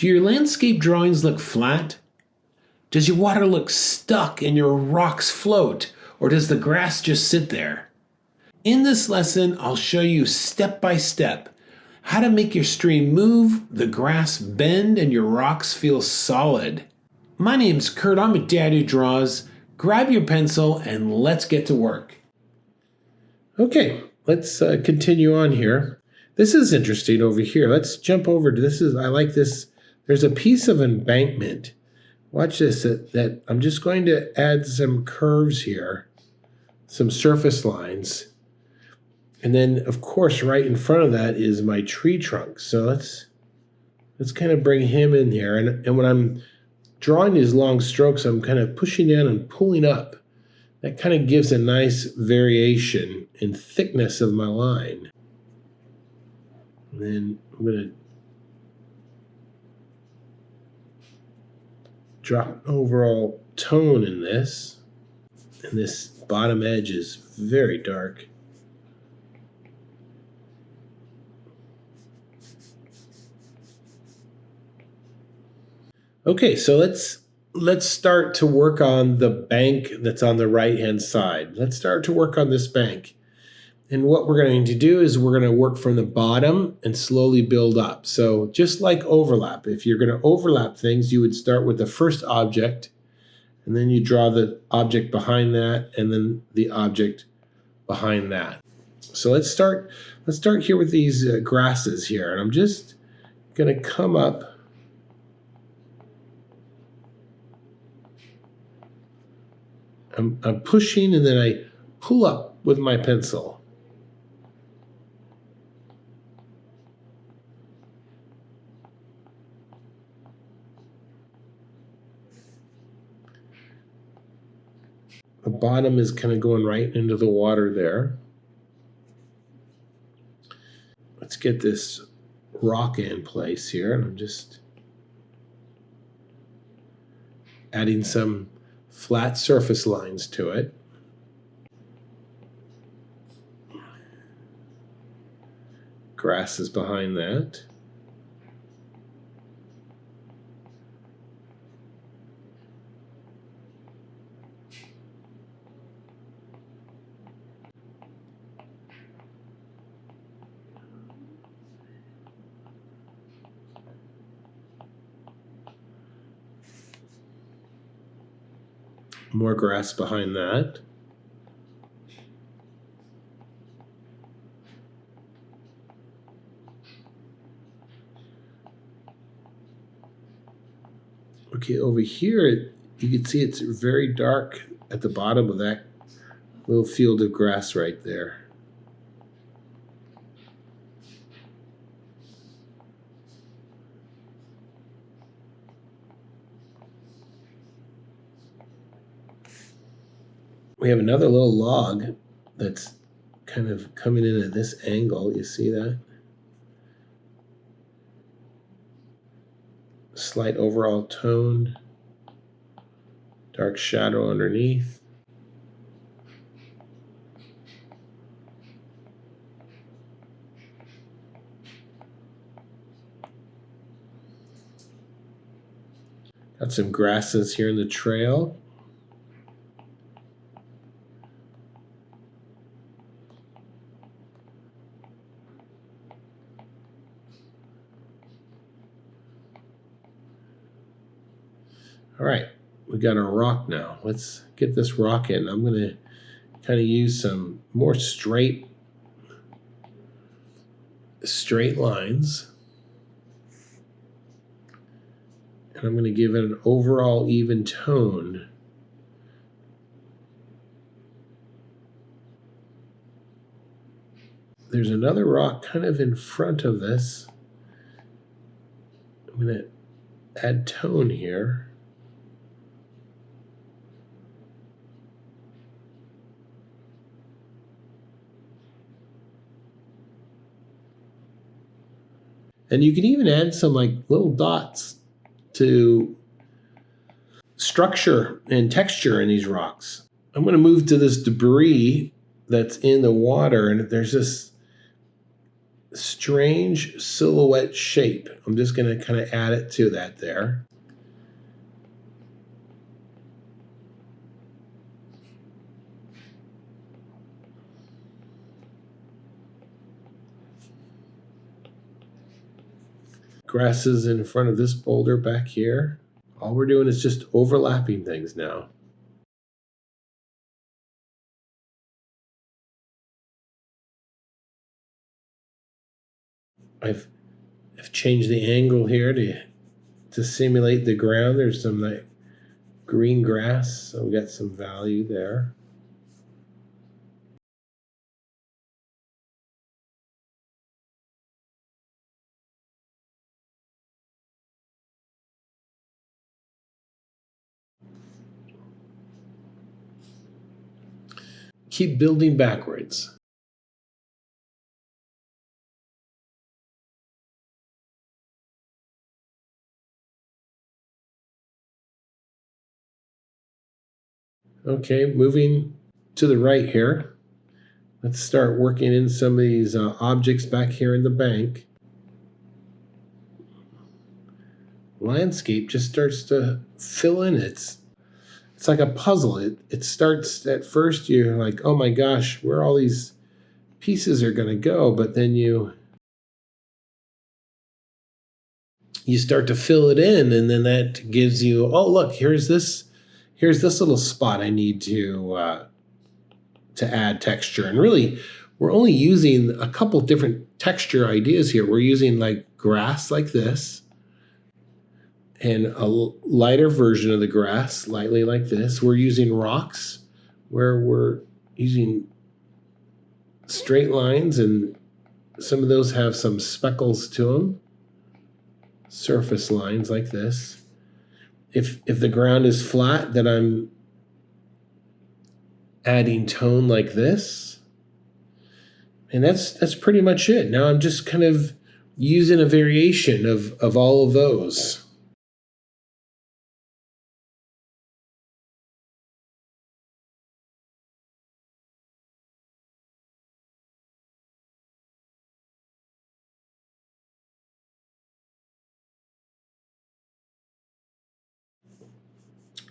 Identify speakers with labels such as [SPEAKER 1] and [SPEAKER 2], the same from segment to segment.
[SPEAKER 1] Do your landscape drawings look flat? Does your water look stuck and your rocks float, or does the grass just sit there? In this lesson, I'll show you step by step how to make your stream move, the grass bend, and your rocks feel solid. My name's Kurt, I'm a dad who draws. Grab your pencil and let's get to work. Okay, let's continue on here. This is interesting over here. Let's jump over to this. I like this. There's a piece of embankment. Watch this, that I'm just going to add some curves here, some surface lines. And then, of course, right in front of that is my tree trunk. So let's kind of bring him in here. And when I'm drawing these long strokes, I'm kind of pushing down and pulling up. That kind of gives a nice variation in thickness of my line. And then I'm going to drop an overall tone in this. And this bottom edge is very dark. Okay, so let's start to work on the bank that's on the right-hand side. Let's start to work on this bank. And what we're going to do is we're going to work from the bottom and slowly build up. So just like overlap, if you're going to overlap things, you would start with the first object, and then you draw the object behind that, and then the object behind that. So let's start here with these grasses here. And I'm just going to come up. I'm pushing, and then I pull up with my pencil. The bottom is kind of going right into the water there. Let's get this rock in place here, and I'm just adding some flat surface lines to it. Grass is behind that. More grass behind that. Okay, over here, you can see it's very dark at the bottom of that little field of grass right there. We have another little log that's kind of coming in at this angle. You see that? Slight overall tone, dark shadow underneath. Got some grasses here in the trail. All right, we got our rock now. Let's get this rock in. I'm going to kind of use some more straight lines. And I'm going to give it an overall even tone. There's another rock kind of in front of this. I'm going to add tone here. And you can even add some like little dots to structure and texture in these rocks. I'm going to move to this debris that's in the water, and there's this strange silhouette shape. I'm just going to kind of add it to that there. Grasses in front of this boulder back here. All we're doing is just overlapping things now. I've changed the angle here to simulate the ground. There's some like green grass, so we got some value there. Keep building backwards. Okay, moving to the right here. Let's start working in some of these objects back here in the bank. Landscape just starts to fill in. It's like a puzzle. It starts at first, you're like, oh my gosh, where all these pieces are going to go, but then you start to fill it in, and then that gives you, oh look, here's this little spot I need to add texture. And really, we're only using a couple different texture ideas here. We're using like grass like this, and a lighter version of the grass, slightly like this. We're using rocks, where we're using straight lines, and some of those have some speckles to them. Surface lines like this. If the ground is flat, then I'm adding tone like this. And that's pretty much it. Now I'm just kind of using a variation of all of those.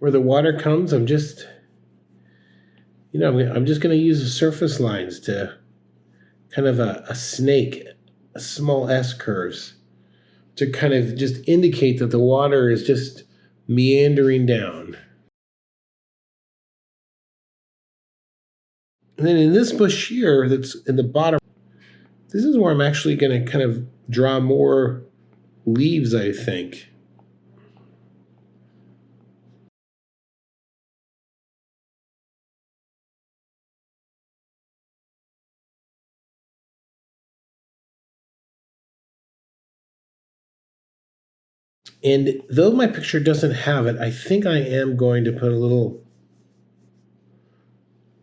[SPEAKER 1] Where the water comes, I'm just going to use the surface lines to kind of a snake, a small S curves, to kind of just indicate that the water is just meandering down. And then in this bush here that's in the bottom, this is where I'm actually going to kind of draw more leaves, I think. And though my picture doesn't have it, I think I am going to put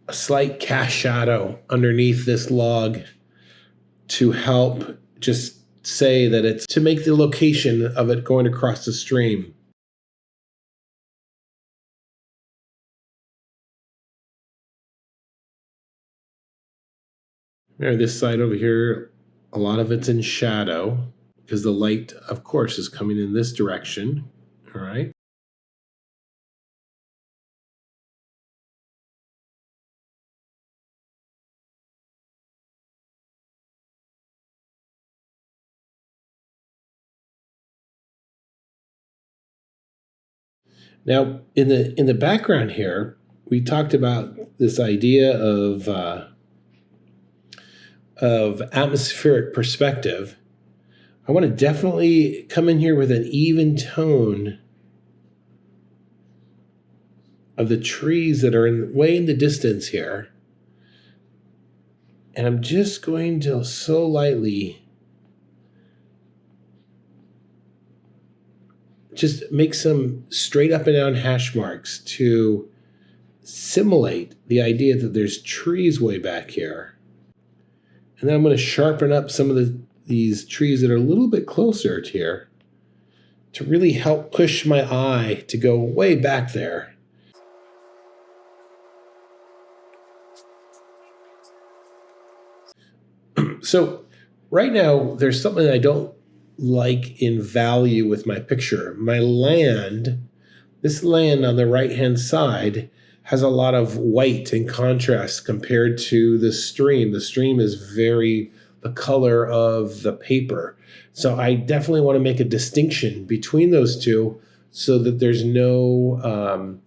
[SPEAKER 1] a slight cast shadow underneath this log to help just say that it's to make the location of it going across the stream. Now this side over here, a lot of it's in shadow because the light, of course, is coming in this direction. All right. Now, in the background here, we talked about this idea of atmospheric perspective. I want to definitely come in here with an even tone of the trees that are way in the distance here. And I'm just going to so lightly just make some straight up and down hash marks to simulate the idea that there's trees way back here. And then I'm going to sharpen up some of these trees that are a little bit closer to here to really help push my eye to go way back there. So right now, there's something I don't like in value with my picture. My land, this land on the right-hand side, has a lot of white and contrast compared to the stream. The stream is very the color of the paper. So I definitely want to make a distinction between those two so that there's no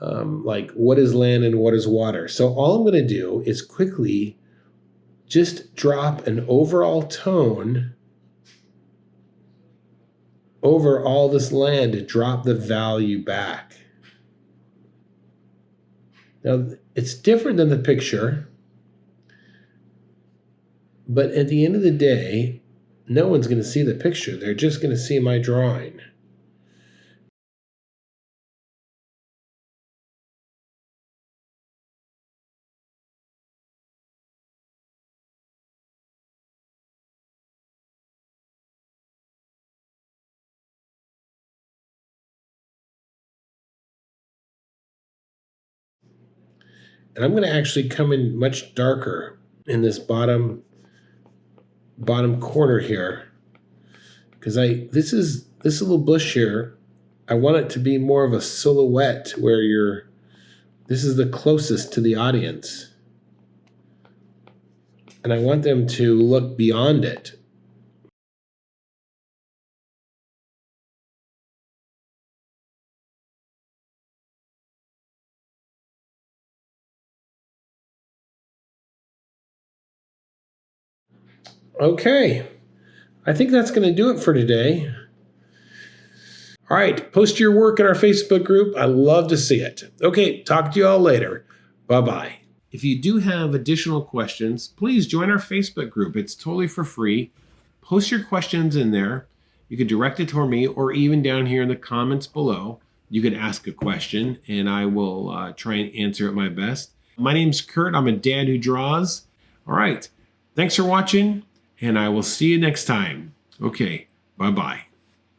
[SPEAKER 1] like what is land and what is water. So all I'm going to do is quickly just drop an overall tone over all this land to drop the value back. Now, it's different than the picture, but at the end of the day, no one's going to see the picture. They're just going to see my drawing. And I'm going to actually come in much darker in this bottom corner here, because this little bush here, I want it to be more of a silhouette where this is the closest to the audience. And I want them to look beyond it. Okay, I think that's going to do it for today. All right, post your work in our Facebook group. I love to see it. Okay, talk to you all later. Bye-bye. If you do have additional questions, please join our Facebook group. It's totally for free. Post your questions in there. You can direct it toward me, or even down here in the comments below, you can ask a question and I will try and answer it my best. My name's Kurt. I'm a dad who draws. All right, thanks for watching, and I will see you next time. Okay, bye-bye.